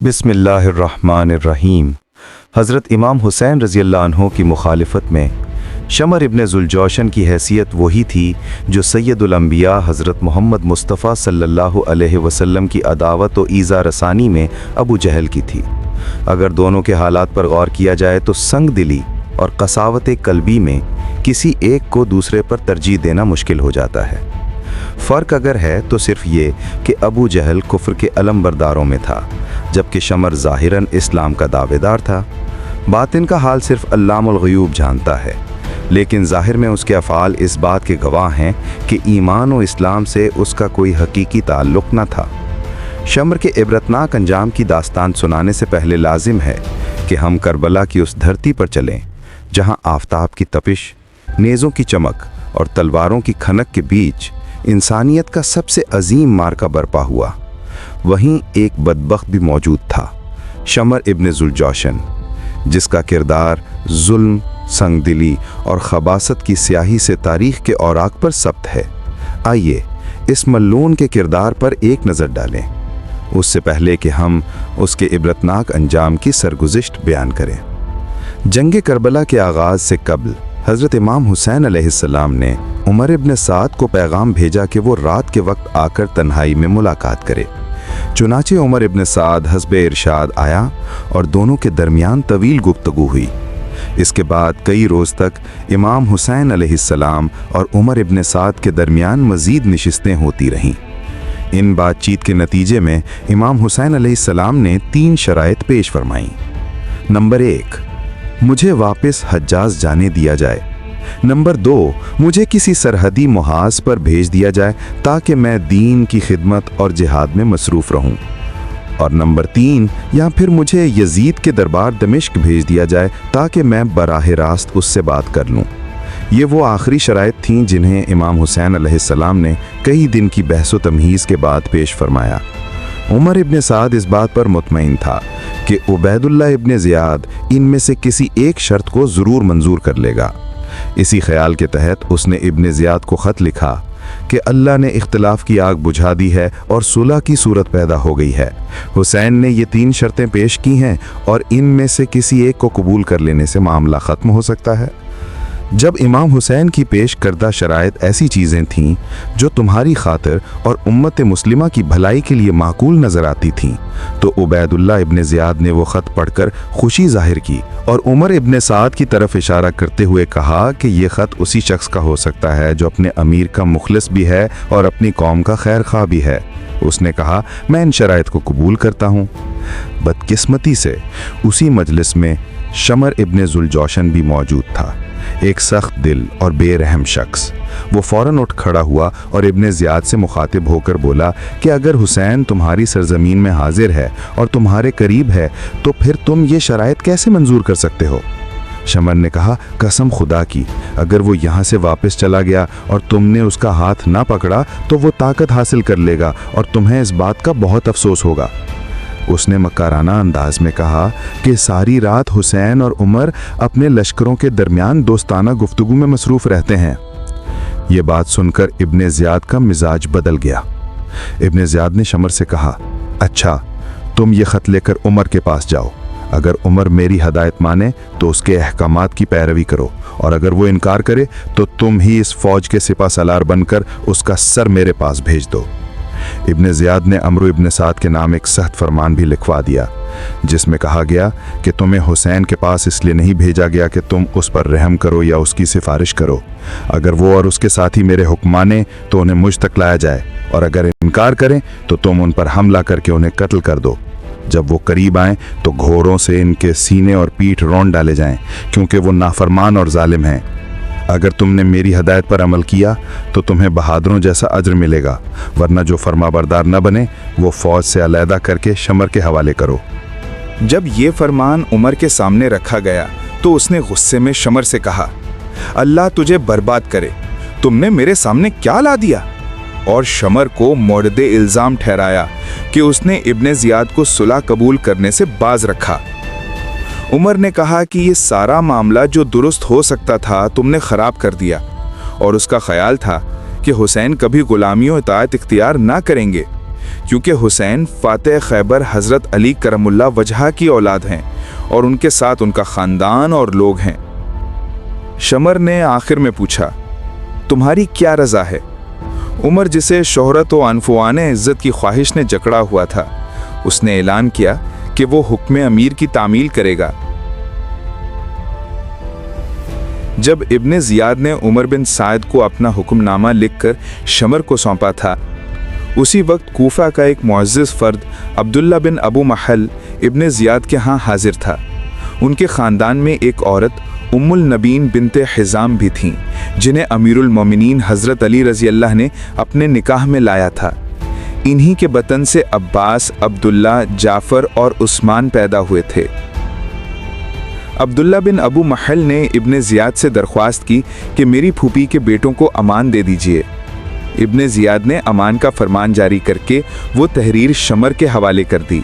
बिस्मिल्लाहिर्रहमानिर्रहीम। हज़रत इमाम हुसैन रज़ी अल्लाह अन्हु की मुखालिफत में शमर इब्न ज़ुलजौशन की हैसियत वही थी जो सैयदुल अंबिया हज़रत मोहम्मद मुस्तफ़ा सल्लल्लाहु अलैहि वसल्लम की अदावत व ईज़ा रसानी में अबू जहल की थी। अगर दोनों के हालात पर गौर किया जाए तो संग दिली और कसावत कल्बी में किसी एक को दूसरे पर तरजीह देना मुश्किल हो जाता है। फ़र्क अगर है तो सिर्फ ये कि अबू जहल कुफ्र के अलमबरदारों में था, जबकि शमर ज़ाहिरन इस्लाम का दावेदार था। बातिन का हाल सिर्फ अल्लामुल ग़यूब जानता है, लेकिन ज़ाहिर में उसके अफ़ाल इस बात के गवाह हैं कि ईमान और इस्लाम से उसका कोई हकीकी ताल्लुक़ न था। शमर के इबरतनाक अंजाम की दास्तान सुनाने से पहले लाजिम है कि हम करबला की उस धरती पर चलें जहाँ आफताब की तपिश, नेज़ों की चमक और तलवारों की खनक के बीच इंसानियत का सबसे अजीम मार्का बरपा हुआ। वहीं एक बदबख्त भी मौजूद था, शमर इब्न ज़ुलजौशन, जिसका किरदार जुल्म, संगदिली और खबासत की स्याही से तारीख़ के औराक पर सब्त है। आइए इस मल्लून के किरदार पर एक नज़र डालें, उससे पहले कि हम उसके इबरतनाक अंजाम की सरगुज़िश्त बयान करें। जंग करबला के आगाज़ से कबल हज़रत इमाम हुसैन अलैहिस्सलाम ने उमर इब्न साद को पैगाम भेजा कि वो रात के वक्त आकर तन्हाई में मुलाकात करे। चुनाचे उमर इब्न साद हस्बे इरशाद आया और दोनों के दरमियान तवील गुफ्तगू हुई। इसके बाद कई रोज़ तक इमाम हुसैन अलैहिस्सलाम और उमर इब्न साद के दरमियान मज़ीद नशिस्तें होती रहीं। इन बातचीत के नतीजे में इमाम हुसैन अलैहिस्सलाम ने 3 शराइत पेश फरमाईं। नंबर 1, मुझे वापस हज्जाज जाने दिया जाए। नंबर 2, मुझे किसी सरहदी मुहाज पर भेज दिया जाए ताकि मैं दीन की खिदमत और जिहाद में मसरूफ़ रहूं। और नंबर 3, या फिर मुझे यजीद के दरबार दमिश्क भेज दिया जाए ताकि मैं बराह रास्त उससे बात कर लूं। ये वो आखिरी शराइत थीं जिन्हें इमाम हुसैन अलैहिस्सलाम ने कई दिन की बहस व तमहीज़ के बाद पेश फरमाया। उमर इब्न साद इस बात पर मुतमईन था कि उबैदुल्लाह इब्न ज़ियाद इनमें से किसी एक शर्त को ज़रूर मंजूर कर लेगा। इसी ख्याल के तहत उसने इब्न ज़ियाद को ख़त लिखा कि अल्लाह ने इख्तिलाफ़ की आग बुझा दी है और सुलह की सूरत पैदा हो गई है। हुसैन ने ये 3 शर्तें पेश की हैं और इनमें से किसी एक को कबूल कर लेने से मामला ख़त्म हो सकता है। जब इमाम हुसैन की पेश करदा शराइत ऐसी चीज़ें थीं जो तुम्हारी खातिर और उम्मत मुस्लिमा की भलाई के लिए माकूल नज़र आती थीं, तो उबैदुल्लाह इब्न ज़ियाद ने वो ख़त पढ़कर खुशी जाहिर की और उमर इब्न साद की तरफ इशारा करते हुए कहा कि ये ख़त उसी शख्स का हो सकता है जो अपने अमीर का मुखलिस भी है और अपनी कौम का खैर खा भी है। उसने कहा, मैं इन शराइत को कबूल करता हूँ। बदकिस्मती से उसी मजलिस में शमर इब्न ज़ुलजौशन भी मौजूद था, एक सख्त दिल और बेरहम शख्स। वो फ़ौरन उठ खड़ा हुआ और इब्न ज़ियाद से मुखातिब होकर बोला कि अगर हुसैन तुम्हारी सरजमीन में हाजिर है और तुम्हारे करीब है तो फिर तुम ये शराइत कैसे मंजूर कर सकते हो? शमर ने कहा, कसम खुदा की, अगर वो यहाँ से वापस चला गया और तुमने उसका हाथ ना पकड़ा तो वो ताकत हासिल कर लेगा और तुम्हें इस बात का बहुत अफसोस होगा। उसने मकाराना अंदाज में कहा कि सारी रात हुसैन और उमर अपने लश्करों के दरमियान दोस्ताना गुफ्तगू में मसरूफ़ रहते हैं। ये बात सुनकर इब्न ज़ियाद का मिजाज बदल गया। इब्न ज़ियाद ने शमर से कहा, अच्छा, तुम ये ख़त लेकर उमर के पास जाओ। अगर उमर मेरी हदायत माने तो उसके अहकामात की पैरवी करो, और अगर वो इनकार करे तो तुम ही इस फ़ौज के सिपा सलार बनकर उसका सर मेरे पास भेज दो। इब्न ज़ियाद ने अमरू इब्न साद के नाम एक सख्त फरमान भी लिखवा दिया, जिसमें कहा गया कि तुम्हें हुसैन के पास इसलिए नहीं भेजा गया कि तुम उस पर रहम करो या उसकी सिफारिश करो। अगर वो और उसके साथी मेरे हुक्म माने तो उन्हें मुझ तक लाया जाए, और अगर इनकार करें तो तुम उन पर हमला करके उन्हें कत्ल कर दो। जब वो करीब आएँ तो घोड़ों से इनके सीने और पीठ रौंद डाले जाएं, क्योंकि वो नाफरमान और जालिम हैं। अगर तुमने मेरी हदायत पर अमल किया तो तुम्हें बहादुरों जैसा अज्र मिलेगा, वरना जो फरमाबरदार न बने वो फ़ौज से अलहदा करके शमर के हवाले करो। जब ये फरमान उमर के सामने रखा गया तो उसने गुस्से में शमर से कहा, अल्लाह तुझे बर्बाद करे, तुमने मेरे सामने क्या ला दिया? और शमर को मोर्दे इल्ज़ाम ठहराया कि उसने इब्न ज़ियाद को सुलह कबूल करने से बाज रखा। उमर ने कहा कि ये सारा मामला जो दुरुस्त हो सकता था तुमने ख़राब कर दिया, और उसका ख्याल था कि हुसैन कभी गुलामी और इताअत इख्तियार ना करेंगे, क्योंकि हुसैन फातेह खैबर हज़रत अली करमुल्लाह वजहा की औलाद हैं और उनके साथ उनका ख़ानदान और लोग हैं। शमर ने आखिर में पूछा, तुम्हारी क्या रज़ा है? उमर, जिसे शोहरत व अनफुआने इज़्ज़त की ख्वाहिश ने जकड़ा हुआ था, उसने ऐलान किया कि वो हुक्म अमीर की तामील करेगा। जब इब्ने ज़ियाद ने उमर बिन साद को अपना हुक्मनामा लिखकर शमर को सौंपा था, उसी वक्त कूफा का एक मुअज़्ज़िज़ फ़र्द अब्दुल्ला बिन अबू महल इब्ने ज़ियाद के यहाँ हाजिर था। उनके ख़ानदान में एक औरत उम्मुल नबीन बिनते हिज़ाम भी थीं, जिन्हें अमीरुल मोमिनीन हज़रत अली रज़ी अल्लाह ने अपने निकाह में लाया था। इन्हीं के बतन से अब्बास, अब्दुल्ला, जाफ़र और उस्मान पैदा हुए थे। अब्दुल्ला बिन अबू महल ने इब्ने ज़ियाद से दरख्वास्त की कि मेरी फूफी के बेटों को अमान दे दीजिए। इब्ने ज़ियाद ने अमान का फरमान जारी करके वो तहरीर शमर के हवाले कर दी।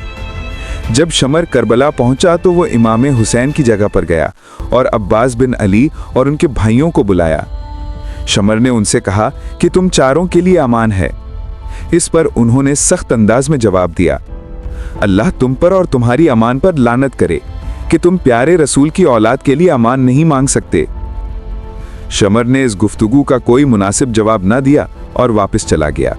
जब शमर करबला पहुंचा तो वो इमाम हुसैन की जगह पर गया और अब्बास बिन अली और उनके भाइयों को बुलाया। शमर ने उनसे कहा कि तुम चारों के लिए अमान है। इस पर उन्होंने सख्त अंदाज में जवाब दिया, अल्लाह तुम पर और तुम्हारी अमान पर लानत करे कि तुम प्यारे रसूल की औलाद के लिए अमान नहीं मांग सकते। शमर ने इस गुफ्तगू का कोई मुनासिब जवाब न दिया और वापस चला गया।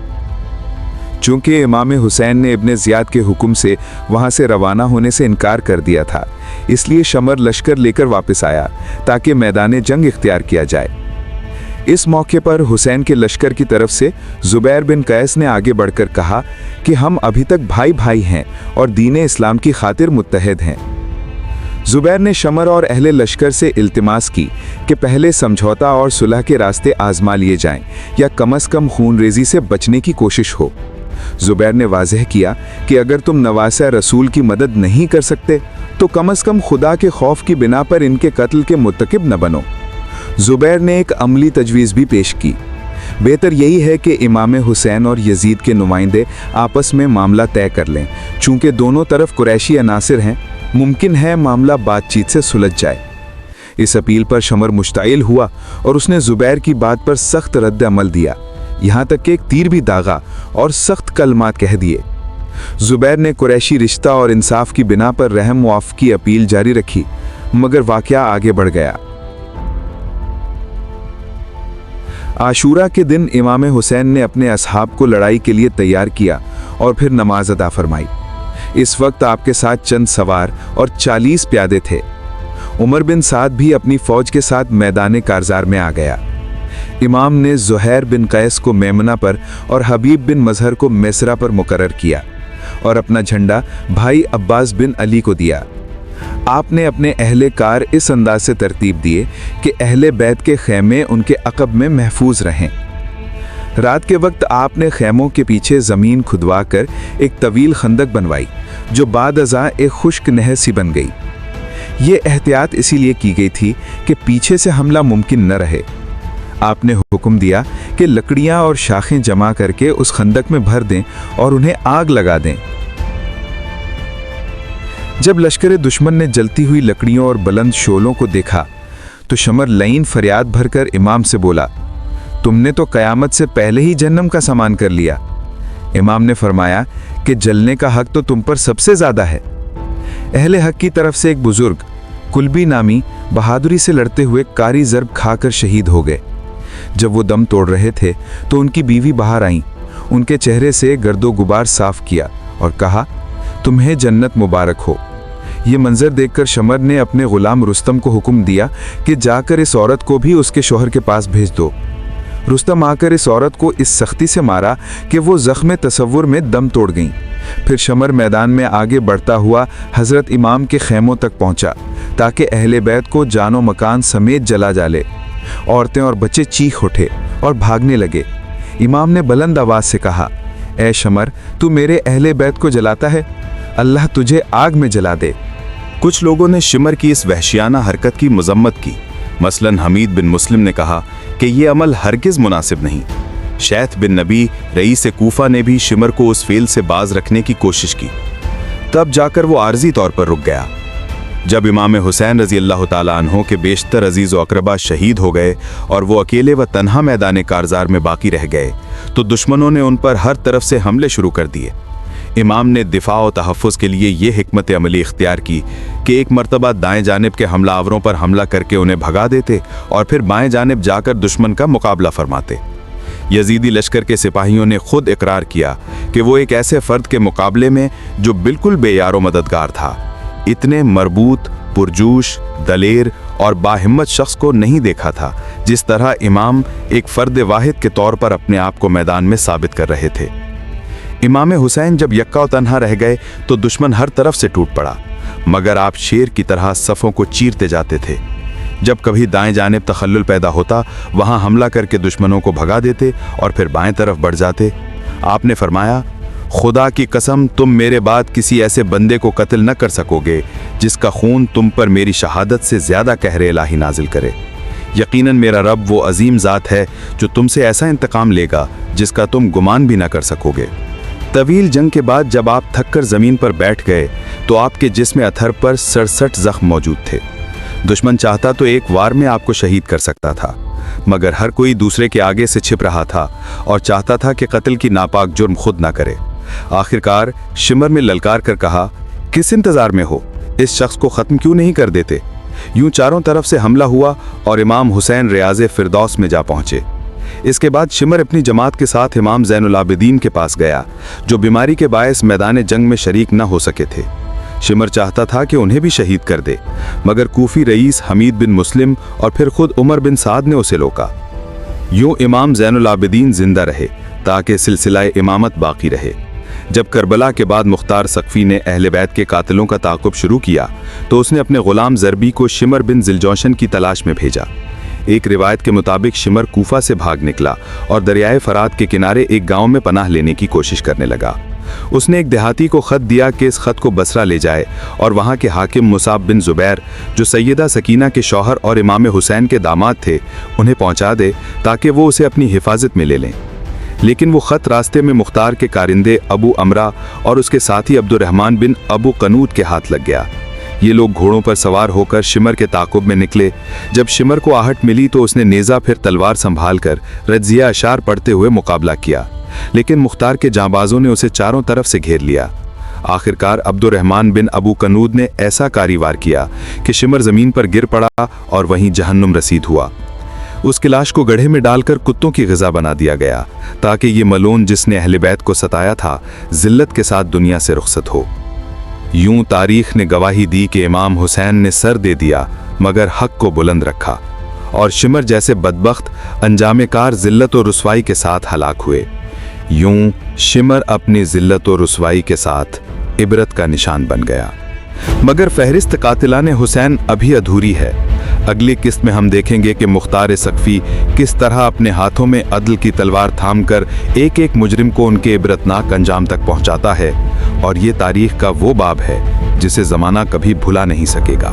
चूंकि इमाम हुसैन ने इब्ने ज़ियाद के हुक्म से वहां से रवाना होने से इनकार कर दिया था, इसलिए शमर लश्कर लेकर वापस आया ताकि मैदान जंग इख्तियार किया जाए। इस मौके पर हुसैन के लश्कर की तरफ से ज़ुबैर बिन कैस ने आगे बढ़कर कहा कि हम अभी तक भाई भाई हैं और दीन इस्लाम की खातिर मुत्तहद हैं। ज़ुबैर ने शमर और अहले लश्कर से इल्तिमास की कि पहले समझौता और सुलह के रास्ते आजमा लिए जाएं या कम से कम खून रेजी से बचने की कोशिश हो। ज़ुबैर ने वाज़ेह किया कि अगर तुम नवासा रसूल की मदद नहीं कर सकते तो कम से कम खुदा के खौफ की बिना पर इनके कत्ल के मुर्तकिब न बनो। ज़ुबैर ने एक अमली तजवीज़ भी पेश की। बेहतर यही है कि इमाम हुसैन और यजीद के नुमाइंदे आपस में मामला तय कर लें, चूँकि दोनों तरफ कुरैशी अनासिर हैं, मुमकिन है मामला बातचीत से सुलझ जाए। इस अपील पर शमर मुश्ताइल हुआ और उसने ज़ुबैर की बात पर सख्त रद्द अमल दिया, यहाँ तक कि एक तीर भी दागा और सख्त कलमात कह दिए। ज़ुबैर ने कुरैशी रिश्ता और इंसाफ की बिना पर रहम मुआफ़ की अपील जारी रखी, मगर वाक़या आगे बढ़ गया। आशूरा के दिन इमाम हुसैन ने अपने असहाब को लड़ाई के लिए तैयार किया और फिर नमाज अदा फरमाई। इस वक्त आपके साथ चंद सवार और 40 प्यादे थे। उमर बिन साद भी अपनी फौज के साथ मैदान कारज़ार में आ गया। इमाम ने ज़ुहैर बिन कैस को मेमना पर और हबीब बिन मजहर को मिस्रा पर मुकर्रर किया और अपना झंडा भाई अब्बास बिन अली को दिया। आपने अपने अहले कार इस अंदाज से तरतीब दिए कि अहले बैत के खैमे उनके अक़ब में महफूज रहें। रात के वक्त आपने खैमों के पीछे ज़मीन खुदवा कर एक तवील खंदक बनवाई, जो बाद अज़ा एक खुश्क नहर सी बन गई। ये एहतियात इसीलिए की गई थी कि पीछे से हमला मुमकिन न रहे। आपने हुक्म दिया कि लकड़ियां और शाखें जमा करके उस खंदक में भर दें और उन्हें आग लगा दें। जब लश्कर दुश्मन ने जलती हुई लकड़ियों और बुलंद शोलों को देखा तो शमर लईन फरियाद भरकर इमाम से बोला, तुमने तो क़यामत से पहले ही जहन्नम का सामान कर लिया। इमाम ने फरमाया कि जलने का हक तो तुम पर सबसे ज़्यादा है। अहले हक की तरफ से एक बुजुर्ग कुलबी नामी बहादुरी से लड़ते हुए कारी ज़रब खाकर शहीद हो गए। जब वो दम तोड़ रहे थे तो उनकी बीवी बाहर आईं, उनके चेहरे से गर्दो गुबार साफ किया और कहा, तुम्हें जन्नत मुबारक हो। ये मंजर देखकर शमर ने अपने गुलाम रुस्तम को हुक्म दिया कि जाकर इस औरत को भी उसके शौहर के पास भेज दो। रुस्तम आकर इस औरत को इस सख्ती से मारा कि वो ज़ख्म तसव्वुर में दम तोड़ गईं। फिर शमर मैदान में आगे बढ़ता हुआ हज़रत इमाम के खैमों तक पहुंचा ताकि अहले बैत को जानो मकान समेत जला जाले। औरतें और बच्चे चीख उठे और भागने लगे। इमाम ने बुलंद आवाज़ से कहा, ए शमर, तू मेरे अहले बैत को जलाता है, अल्लाह तुझे आग में जला दे। कुछ लोगों ने शिमर की इस वहशियाना हरकत की मजम्मत की। मसलन हमीद बिन मुस्लिम ने कहा कि ये अमल हरगिज़ मुनासिब नहीं। शैथ बिन नबी रईस कूफा ने भी शिमर को उस फेल से बाज रखने की कोशिश की। तब जाकर वो आर्जी तौर पर रुक गया। जब इमाम हुसैन रज़ी अल्लाह ताला अन्हो के बेशतर अजीज़ व अक़रबा शहीद हो गए और वो अकेले व तन्हा मैदान कारज़ार में बाकी रह गए तो दुश्मनों ने उन पर हर तरफ से हमले शुरू कर दिए। इमाम ने दिफा व तहफ़्फ़ुज़ के लिए ये हिकमत अमली इख्तियार की कि एक मरतबा दाएं जानिब के हमलावरों पर हमला करके उन्हें भगा देते और फिर बाएं जानिब जाकर दुश्मन का मुकाबला फरमाते। यजीदी लश्कर के सिपाहियों ने खुद इकरार किया कि वो एक ऐसे फ़र्द के मुकाबले में जो बिल्कुल बेयारो मददगार था, इतने मरबूत, पुरजोश, दलेर और बाहिम्मत शख्स को नहीं देखा था जिस तरह इमाम एक फ़र्द वाहिद के तौर पर अपने आप को मैदान में साबित कर रहे थे। इमाम हुसैन जब यक्का व तन्हा रह गए तो दुश्मन हर तरफ से टूट पड़ा, मगर आप शेर की तरह सफ़ों को चीरते जाते थे। जब कभी दाएं जानिब तखल्लुल पैदा होता, वहां हमला करके दुश्मनों को भगा देते और फिर बाएं तरफ बढ़ जाते। आपने फरमाया, खुदा की कसम, तुम मेरे बाद किसी ऐसे बंदे को कत्ल न कर सकोगे जिसका खून तुम पर मेरी शहादत से ज़्यादा कहरे इलाही नाजिल करे। यकीनन मेरा रब वो अजीम ज़ात है जो तुमसे ऐसा इंतकाम लेगा जिसका तुम गुमान भी न कर सकोगे। तवील जंग के बाद जब आप थक कर ज़मीन पर बैठ गए तो आपके जिस्म अथर पर 67 ज़ख्म मौजूद थे। दुश्मन चाहता तो एक वार में आपको शहीद कर सकता था, मगर हर कोई दूसरे के आगे से छिप रहा था और चाहता था कि कत्ल की नापाक जुर्म खुद ना करे। आखिरकार शिमर ने ललकार कर कहा, किस इंतज़ार में हो, इस शख्स को ख़त्म क्यों नहीं कर देते। यूं चारों तरफ से हमला हुआ और इमाम हुसैन रियाज़े फिरदौस में जा पहुंचे। इसके बाद शिमर अपनी जमात के साथ इमाम ज़ैनुल आबिदीन के पास गया, जो बीमारी के बायस मैदान जंग में शरीक न हो सके थे। शिमर चाहता था कि उन्हें भी शहीद कर दे, मगर कूफी रईस हमीद बिन मुस्लिम और फिर खुद उमर बिन साद ने उसे रोका। यूं इमाम ज़ैनुल आबिदीन जिंदा रहे ताकि सिलसिलाए इमामत बाकी रहे। जब करबला के बाद मुख्तार सक़फ़ी ने अहले बैत के कातिलों का ताक़ुब शुरू किया तो उसने अपने ग़ुलाम ज़रबी को शिमर बिन ज़िलजौशन की तलाश में भेजा। एक रिवायत के मुताबिक शिमर कूफा से भाग निकला और दरियाए फ़रात के किनारे एक गांव में पनाह लेने की कोशिश करने लगा। उसने एक देहाती को ख़त दिया कि इस ख़त को बसरा ले जाए और वहाँ के हाकिम मुसाब बिन ज़ुबैर, जो सैयदा सकीना के शौहर और इमाम हुसैन के दामाद थे, उन्हें पहुँचा दे ताकि वो उसे अपनी हिफाजत में ले लें। लेकिन वो ख़त रास्ते में मुख्तार के कारिंदे अबू अमरा और उसके साथी अब्दुर्रहमान बिन अबू कनूद के हाथ लग गया। ये लोग घोड़ों पर सवार होकर शिमर के ताक़ुब में निकले। जब शिमर को आहट मिली तो उसने नेज़ा फिर तलवार संभाल कर रज्जिया अशार पढ़ते हुए मुकाबला किया, लेकिन मुख्तार के जांबाजों ने उसे चारों तरफ से घेर लिया। आखिरकार अब्दुर्रहमान बिन अबू कनूद ने ऐसा कारीवार किया कि शिमर ज़मीन पर गिर पड़ा और वहीं जहन्नुम रसीद हुआ। उसकी लाश को गड्ढे में डालकर कुत्तों की ग़िज़ा बना दिया गया ताकि ये मलून जिसने अहले बैत को सताया था ज़िल्लत के साथ दुनिया से रुखसत हो। यूं तारीख ने गवाही दी कि इमाम हुसैन ने सर दे दिया मगर हक को बुलंद रखा, और शिमर जैसे बदबख्त अंजामे कार ज़िल्लत और रुसवाई के साथ हलाक हुए। यूं शिमर अपनी ज़िल्लत और रुसवाई के साथ इबरत का निशान बन गया। मगर फहरिस्त कातिलाने हुसैन अभी अधूरी है। अगली किस्त में हम देखेंगे कि मुख्तार सक़फ़ी किस तरह अपने हाथों में अदल की तलवार थामकर एक एक मुजरिम को उनके इबरतनाक अंजाम तक पहुंचाता है, और ये तारीख़ का वो बाब है जिसे ज़माना कभी भुला नहीं सकेगा।